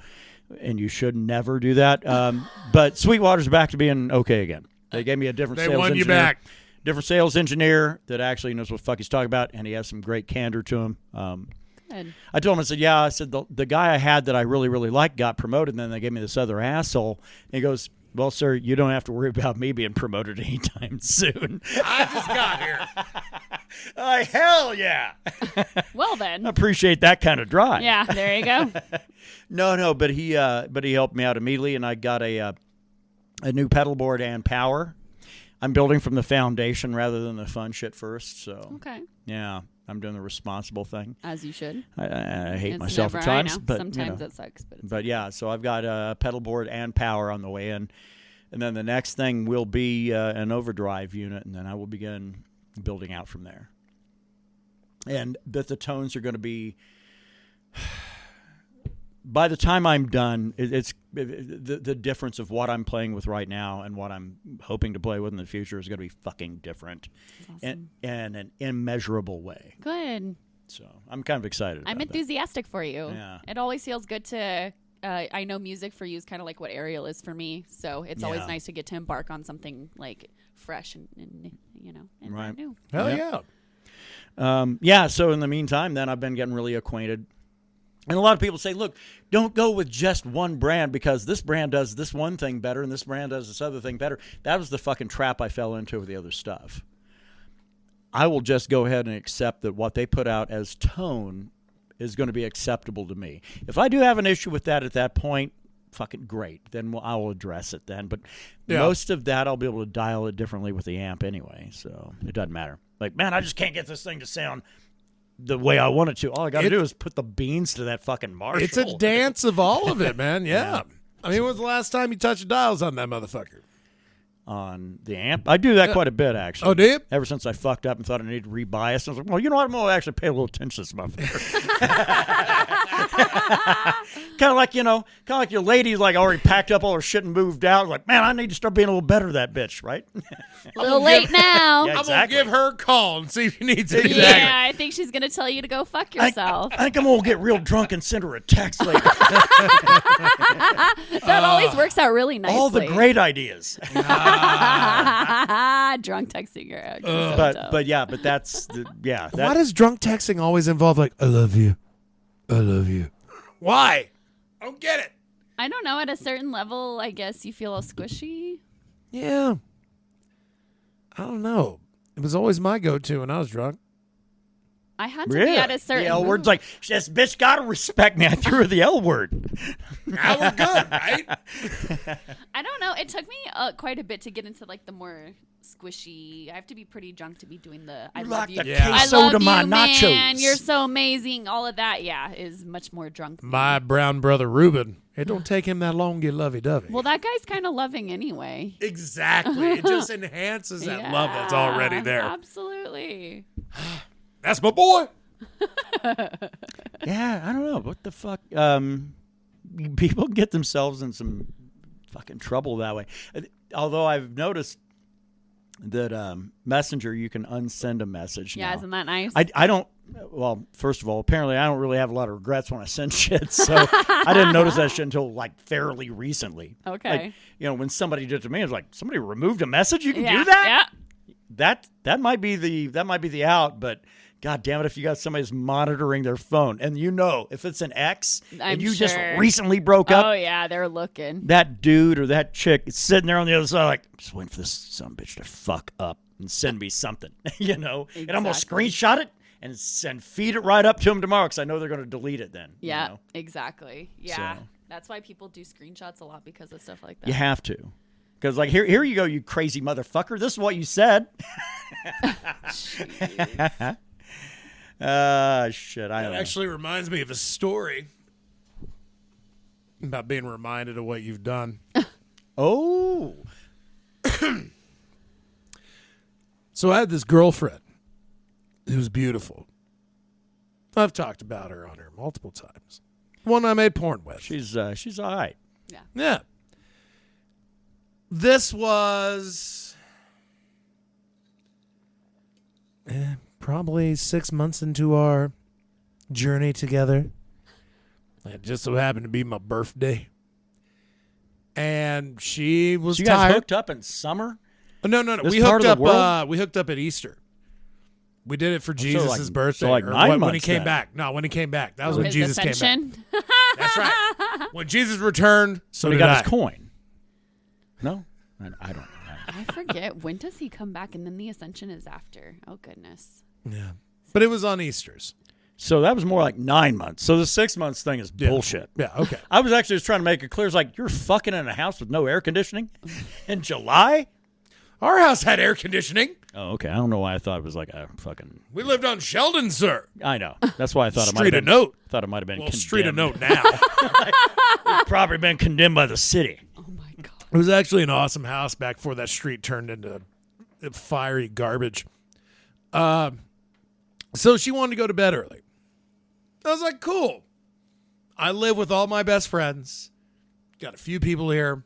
and you should never do that, but Sweetwater's back to being okay again. They gave me a different sales engineer. They won you back. Different sales engineer that actually knows what the fuck he's talking about, and he has some great candor to him. I told him, I said, the guy I had that I really, really liked got promoted, and then they gave me this other asshole. And he goes, well, sir, you don't have to worry about me being promoted anytime soon. I just got here. Hell yeah. Well, then. Appreciate that kind of drive. Yeah, there you go. No, but he helped me out immediately, and I got a new pedal board and power. I'm building from the foundation rather than the fun shit first. So Okay. yeah, I'm doing the responsible thing. As you should. I hate It's myself never, at times, I know. but sometimes it sucks. But yeah, so I've got a pedal board and power on the way in, and then the next thing will be an overdrive unit, and then I will begin building out from there. And but the tones are going to be. By the time I'm done, it's the difference of what I'm playing with right now and what I'm hoping to play with in the future is going to be fucking different, awesome. in an immeasurable way. Good. So I'm kind of excited. I'm about enthusiastic for you. Yeah. It always feels good to. I know music for you is kind of like what Ariel is for me, so it's always nice to get to embark on something like fresh and and Right. new. Hell yeah. Yeah. So in the meantime, then I've been getting really acquainted. And a lot of people say, look, don't go with just one brand because this brand does this one thing better and this brand does this other thing better. That was the fucking trap I fell into with the other stuff. I will just go ahead and accept that what they put out as tone is going to be acceptable to me. If I do have an issue with that at that point, fucking great. Then I will address it then. But most of that, I'll be able to dial it differently with the amp anyway. So it doesn't matter. Like, man, I just can't get this thing to sound the way I want it to. All I got to do is put the beans to that fucking Marshall. It's a dance of all of it, man. Yeah. I mean, when was the last time you touched dials on that motherfucker? On the amp? I do that quite a bit, actually. Oh, do you? Ever since I fucked up and thought I needed to rebias, I was like, well, you know what? I'm going to actually pay a little attention to this motherfucker. Kind of like your lady's like already packed up all her shit and moved out. Like, man, I need to start being a little better to that bitch, right? A little late now. Yeah, I'm going to give her a call and see if she needs it. Yeah, I think she's going to tell you to go fuck yourself. I think I'm going to get real drunk and send her a text later. That always works out really nicely. All the great ideas. Drunk texting her. But that's Why does drunk texting always involve like, I love you. I love you. Why? I don't get it. I don't know. At a certain level, I guess you feel all squishy. Yeah. I don't know. It was always my go-to when I was drunk. I had to be at a certain The L word's like, this bitch gotta respect me. I threw her the L word. Now we're good, right? I don't know. It took me quite a bit to get into like the more squishy. I have to be pretty drunk to be doing the I love you. I love you, man. You're so amazing. All of that, is much more drunk. My brown brother Ruben. It don't take him that long to get lovey-dovey. Well, that guy's kind of loving anyway. Exactly. It just enhances that love that's already there. Absolutely. That's my boy. Yeah, I don't know. What the fuck? People get themselves in some fucking trouble that way. Although I've noticed that Messenger, you can unsend a message now. Isn't that nice? I don't. Well, first of all, apparently I don't really have a lot of regrets when I send shit, so I didn't notice that shit until like fairly recently. Okay. Like, when somebody did it to me, it was like, somebody removed a message. You can do that. Yeah. That might be the out, but God damn it, if you got somebody who's monitoring their phone, and if it's an ex and you just recently broke up. Oh yeah, they're looking. That dude or that chick is sitting there on the other side, like, just waiting for this son of a bitch to fuck up and send me something, And I'm gonna screenshot it and feed it right up to them tomorrow because I know they're gonna delete it then. Yeah, exactly. Yeah, So. That's why people do screenshots a lot because of stuff like that. You have to. Because, like, here you go, you crazy motherfucker. This is what you said. Shit. I don't know. Actually reminds me of a story about being reminded of what you've done. Oh. So I had this girlfriend who was beautiful. I've talked about her on her multiple times. One I made porn with. She's all right. Yeah. This was probably 6 months into our journey together. It just so happened to be my birthday. And she was So you guys tired. hooked up in summer? No. This We part hooked of the up. world? We hooked up at Easter. We did it for so Jesus' like- birthday. so like or 9 when he months came then. back. No, when he came back. That was when His Jesus came ascension. back. That's right. When Jesus returned, so When he did got I. his coin. No? I don't know. I forget. When does he come back? And then the ascension is after. Oh, goodness. Yeah. But it was on Easter's. So that was more like 9 months. So the 6 months thing is bullshit. Yeah, okay. I was actually just trying to make it clear. It's like, you're fucking in a house with no air conditioning in July? Our house had air conditioning. Oh, okay. I don't know why I thought it was like a fucking. We lived on Sheldon, sir. I know. That's why I thought it might Street have of been. Note. Thought it might have been. Well, condemned. Street of Note now. It's probably been condemned by the city. Oh my god. It was actually an awesome house back before that street turned into fiery garbage. So she wanted to go to bed early. I was like, cool. I live with all my best friends. Got a few people here.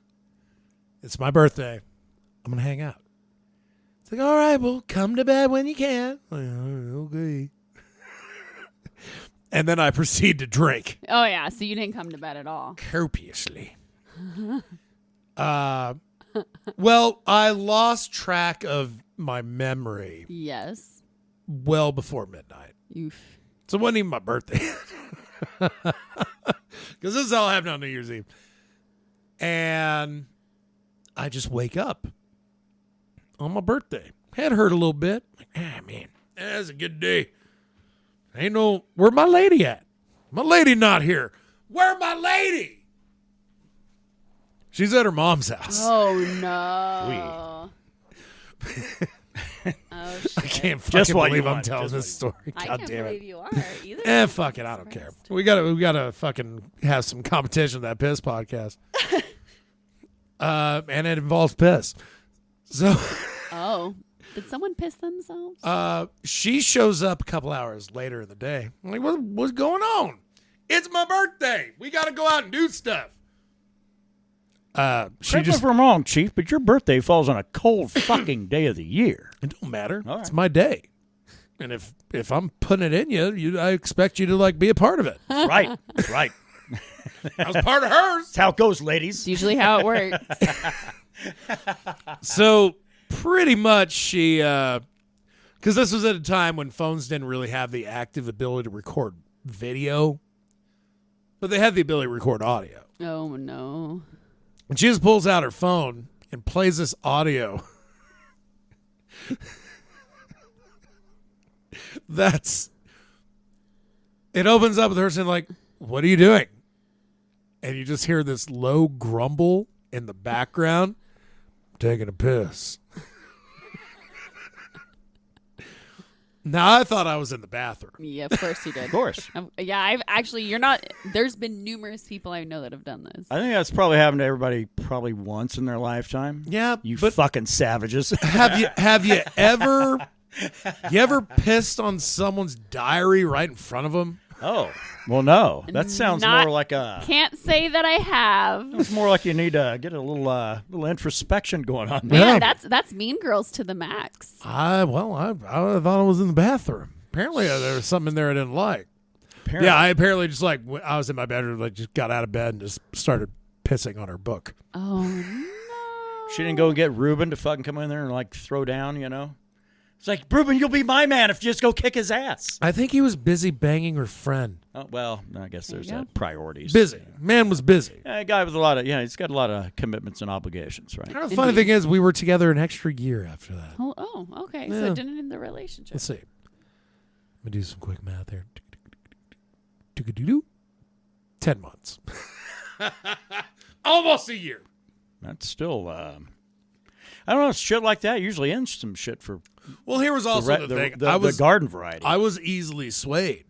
It's my birthday. I'm going to hang out. It's like, all right, well, come to bed when you can. Okay. And then I proceed to drink. Oh yeah, so you didn't come to bed at all. Copiously. Well, I lost track of my memory Yes. well before midnight. Oof. So it wasn't even my birthday. Because this is all happened on New Year's Eve. And I just wake up on my birthday. Head hurt a little bit. Like, man, that's a good day. Where my lady at? My lady not here. Where my lady? She's at her mom's house. Oh no. Oh shit. I can't Just fucking what believe you I'm want. telling Just this story. I God can't damn believe it. you are either. Fuck it. I don't care. We gotta fucking have some competition with that piss podcast. And it involves piss. So Oh. Did someone piss themselves? she shows up a couple hours later in the day. I'm like, what's going on? It's my birthday. We gotta go out and do stuff. She Correct me just if I'm wrong, Chief, but your birthday falls on a cold fucking day of the year. it don't matter. All It's right. my day. And if I'm putting it in you, I expect you to like be a part of it. Right. Right. I was part of hers. That's how it goes, It's ladies. usually how it works. So pretty much she, because this was at a time when phones didn't really have the active ability to record video, but they had the ability to record audio. Oh no. And she just pulls out her phone and plays this audio. It opens up with her saying like, "What are you doing?" And you just hear this low grumble in the background. "I'm taking a piss." Now I thought I was in the bathroom. Yeah, of course you did. Of course. Yeah, you're not, there's been numerous people I know that have done this. I think that's probably happened to everybody probably once in their lifetime. Yeah, You but fucking savages. have you ever pissed on someone's diary right in front of them? Oh. Well, no. That sounds Not- more like a... Can't say that I have. It's more like you need to get a little introspection going on. Man, Yeah. that's Mean Girls to the max. I thought I was in the bathroom. Apparently there was something in there I didn't like. Apparently. Yeah, I apparently just like I was in my bedroom, like just got out of bed and just started pissing on her book. Oh no. She didn't go get Ruben to fucking come in there and like throw down, you know? It's like, Ruben, you'll be my man if you just go kick his ass. I think he was busy banging her friend. Oh, well, I guess there's you go. priorities. Busy. Man was busy. Yeah, a guy with he's got a lot of commitments and obligations, right? The funny thing is, we were together an extra year after that. Oh, okay. So Yeah. it didn't end the relationship. Let's see. Let me do some quick math here. 10 months. Almost a year. That's still, I don't know, shit like that usually ends some shit for Well, here was also the thing. the garden variety. I was easily swayed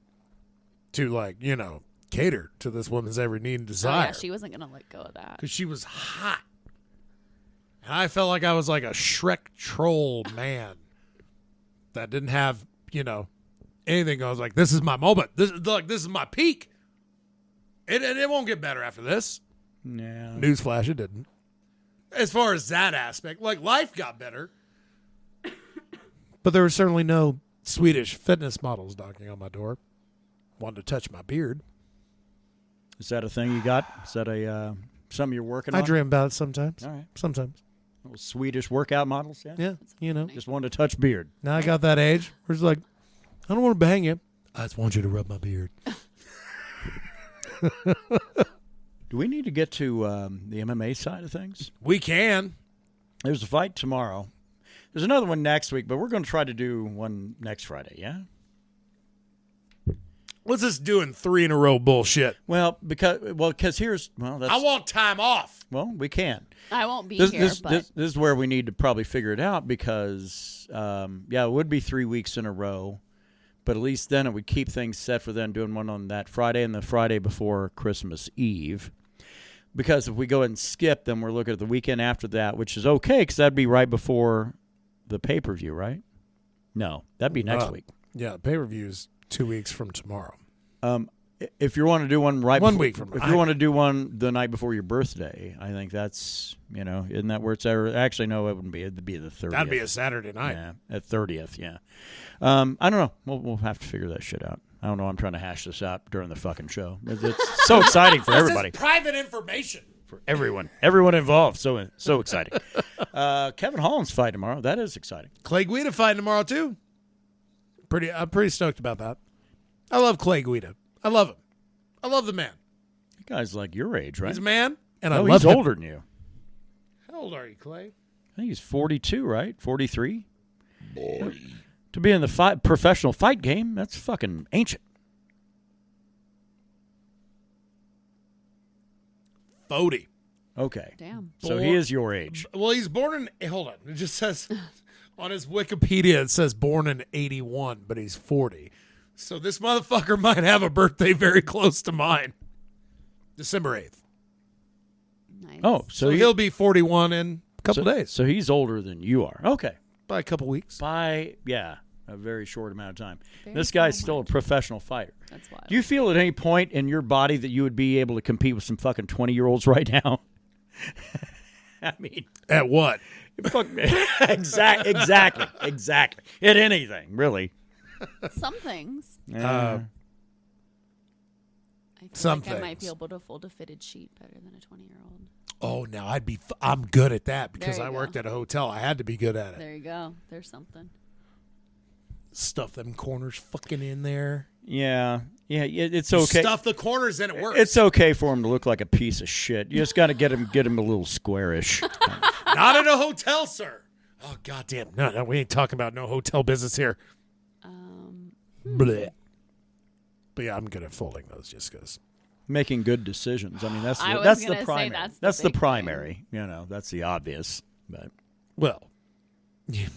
to, like, cater to this woman's every need and Oh, desire. yeah, she wasn't gonna let go of that. Because she was hot. And I felt like I was like a Shrek troll man that didn't have, anything. I was like, this is my moment. This is my peak. It won't get better after this. Yeah. Newsflash, it didn't. As far as that aspect, like, life got better. But there were certainly no Swedish fitness models knocking on my door, wanting to touch my beard. Is that a thing you got? Is that a something you're working on? I dream about it sometimes. All right. Sometimes. Little Swedish workout models, yeah? Yeah, Just wanted to touch beard. Now I got that age where it's like, I don't want to bang you. I just want you to rub my beard. Do we need to get to the MMA side of things? We can. There's a fight tomorrow. There's another one next week, but we're going to try to do one next Friday, yeah? What's this doing 3 in a row bullshit? Well, because that's. I want time off. Well, we can. I won't be here, but this is where we need to probably figure it out because, it would be 3 weeks in a row, but at least then it would keep things set for then doing one on that Friday and the Friday before Christmas Eve. Because if we go ahead and skip, then we're looking at the weekend after that, which is okay because that'd be right before the pay-per-view, right? No, that'd be next week. Yeah, pay-per-view's 2 weeks from tomorrow. If you want to do one week from if you want to do one the night before your birthday, I think that's, isn't that where it's ever? Actually, no, it wouldn't be. It'd be the 30th. That'd be a Saturday night. Yeah, at 30th, yeah. I don't know. We'll have to figure that shit out. I don't know. I'm trying to hash this out during the fucking show. It's so exciting for everybody. This is private information. For everyone involved. So exciting. Kevin Holland's fight tomorrow. That is exciting. Clay Guida fighting tomorrow too. I'm pretty stoked about that. I love Clay Guida. I love him. I love the man. That guy's like your age, right? He's a man, and I love love he's him. older than you. How old are you, Clay? I think he's 42, right? 43. Boy. To be in the professional fight game, that's fucking ancient. 40. Okay. Damn. So he is your age. Well, he's born in. Hold on. It just says on his Wikipedia, it says born in 81, but he's 40. So this motherfucker might have a birthday very close to mine. December 8th. Nice. Oh, So he'll be 41 in a couple days. So he's older than you are. Okay. By a couple weeks. A very short amount of time. Very This guy's small still a margin. professional fighter. That's wild. Do you feel at any point in your body that you would be able to compete with some fucking 20-year-olds right now? I mean, At what? fuck me. Exactly. At anything, really. Some things. Uh, I feel some like I might be things. able to fold a fitted sheet better than a 20-year-old. Oh, now I'm good at that because There I you worked go. at a hotel. I had to be good at it. There you go. There's something. Stuff them corners fucking in there. Yeah, it's okay. Stuff the corners and it works. It's okay for him to look like a piece of shit. You just got to get him a little squarish. Not in a hotel, sir. Oh, goddamn. No, we ain't talking about no hotel business here. Blech. But yeah, I'm good at folding those just because. Making good decisions. I mean, that's I was the gonna say primary. that's the the big primary. That's the obvious. But Well, you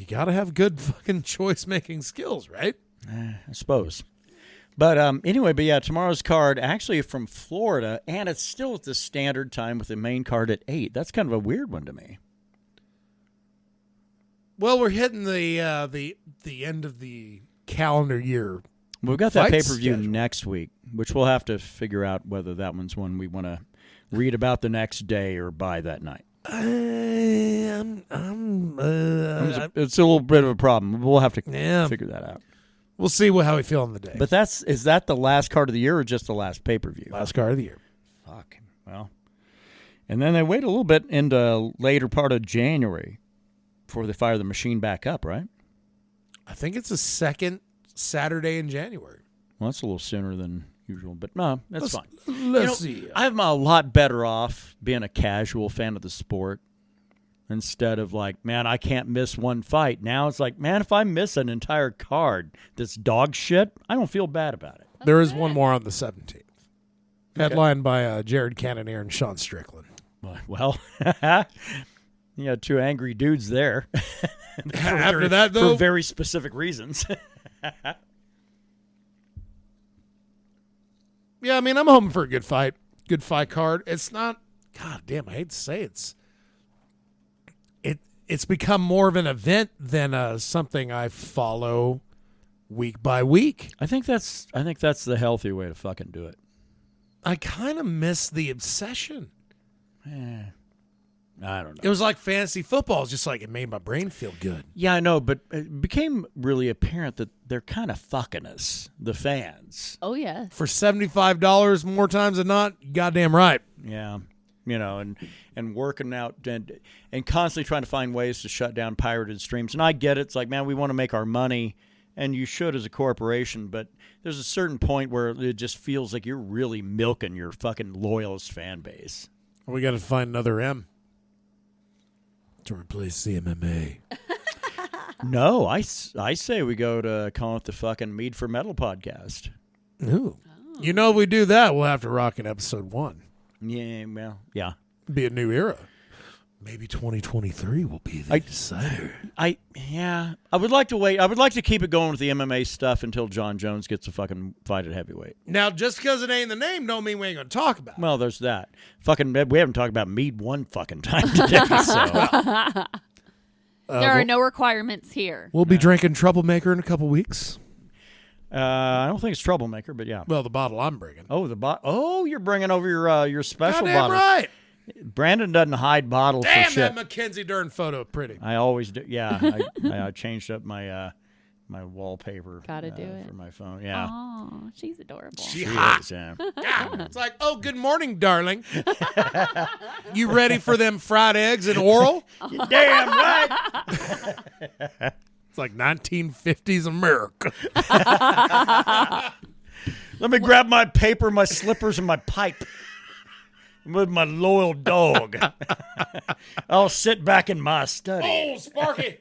got to have good fucking choice-making skills, right? I suppose. But anyway, tomorrow's card actually from Florida, and it's still at the standard time with the main card at 8. That's kind of a weird one to me. Well, we're hitting the end of the calendar year. We've got that Fight pay-per-view schedule. next week, which we'll have to figure out whether that one's one we want to read about the next day or buy that night. It's a little bit of a problem. We'll have to figure that out. We'll see how we feel on the day. But is that the last card of the year or just the last pay-per-view? Last card of the year. Fuck. Well, and then they wait a little bit into later part of January before they fire the machine back up, right? I think it's the second Saturday in January. Well, that's a little sooner than usual, but no, that's fine. Let's see. I'm a lot better off being a casual fan of the sport instead of like, man, I can't miss one fight. Now it's like, man, if I miss an entire card that's dog shit, I don't feel bad about it. There is one more on the 17th. Headlined by Jared Cannonier and Sean Strickland. Well, you got two angry dudes there. After that, though, for very specific reasons. yeah, I mean, I'm hoping for a good fight card. It's not, God damn, I hate to say it's become more of an event than something I follow week by week. I think that's the healthy way to fucking do it. I kind of miss the obsession. I don't know. It was like fantasy football. It's just like it made my brain feel good. Yeah, I know, but it became really apparent that they're kind of fucking us, the fans. Oh, yeah. For $75 more times than not, you goddamn right. Yeah. And working out and constantly trying to find ways to shut down pirated streams. And I get it. It's like, man, we want to make our money, and you should as a corporation, but there's a certain point where it just feels like you're really milking your fucking loyalist fan base. We got to find another M to replace the MMA. No, I say we go to call it the fucking Mead for Metal podcast. Ooh. You know, if we do that, we'll have to rock in episode 1. Yeah, well, yeah. Be a new era. Maybe 2023 will be the decider. I would like to wait. I would like to keep it going with the MMA stuff until John Jones gets a fucking fight at heavyweight. Now, just because it ain't the name don't mean we ain't going to talk about it. Well, there's that. Fucking, we haven't talked about Mead one fucking time today, so. There are no requirements here. We'll be drinking Troublemaker in a couple weeks. I don't think it's Troublemaker, but yeah. Well, the bottle I'm bringing. Oh, you're bringing over your special Goddamn bottle. right. Brandon doesn't hide bottles Damn, for shit. that Mackenzie Dern photo pretty. I always do. Yeah, I changed up my my wallpaper. Gotta do it for my phone. Yeah. Oh, she's adorable. She hot. Is, yeah. Yeah. It's like, oh, good morning, darling. You ready for them fried eggs and oral? You're damn right. It's like 1950s America. Let me grab my paper, my slippers, and my pipe. With my loyal dog. I'll sit back in my study. Oh, Sparky.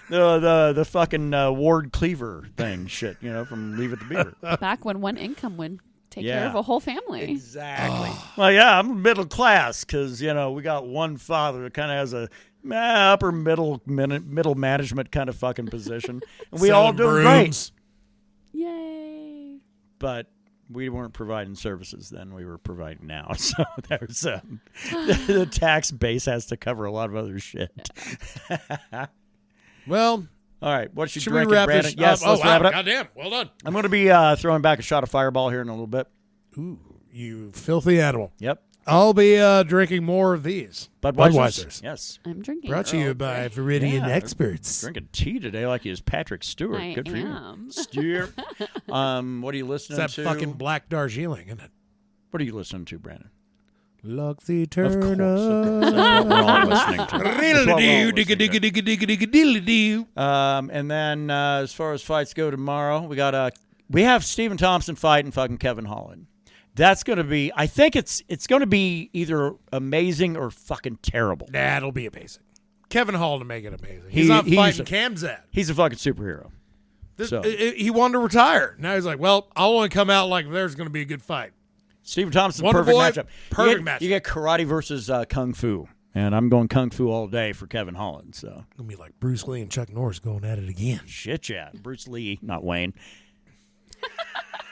The fucking Ward Cleaver thing shit, from Leave It to Beaver. Back when one income would take care of a whole family. Exactly. Well, yeah, I'm middle class because, we got one father that kind of has a upper middle management kind of fucking position. And we all do great. Yay. But we weren't providing services then. We were providing now. So there's the tax base has to cover a lot of other shit. Well, all right. What should we wrap Brandon? this? Yes, let's wrap it up. Goddamn, well done. I'm going to be throwing back a shot of Fireball here in a little bit. Ooh, you filthy animal. Yep. I'll be drinking more of these. Budweisers. Yes. I'm drinking. Brought to you by Viridian Experts. Drinking tea today like he is Patrick Stewart. I Good for am. you. Stewart. What are you listening It's to? that fucking Black Darjeeling, isn't it? What are you listening to, Brandon? Luxy Of Turner. course. That's what we're all listening to. And then as far as fights go tomorrow, we have Stephen Thompson fighting fucking Kevin Holland. That's going to be, I think it's going to be either amazing or fucking terrible. Nah, it'll be amazing. Kevin Holland to make it amazing. He's not fighting Kamzat. He's a fucking superhero. He wanted to retire. Now he's like, well, I'll only come out like there's going to be a good fight. Stephen Thompson, perfect matchup. Perfect matchup. You get karate versus kung fu. And I'm going kung fu all day for Kevin Holland. So it's going to be like Bruce Lee and Chuck Norris going at it again. Shit, yeah. Bruce Lee, not Wayne.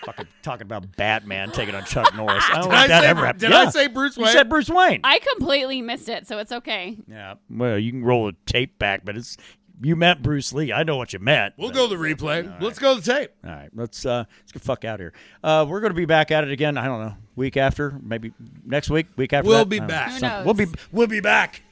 Fucking talking about Batman taking on Chuck Norris. I don't think that ever happened. Did I say Bruce Wayne? You said Bruce Wayne. I completely missed it, so it's okay. Yeah. Well, you can roll the tape back, but you meant Bruce Lee. I know what you meant. We'll go to the replay. Right. Let's go to the tape. All right. Let's get the fuck out of here. We're going to be back at it again. I don't know. Week after, maybe next week. Week after. We'll be back. Who knows? We'll be back.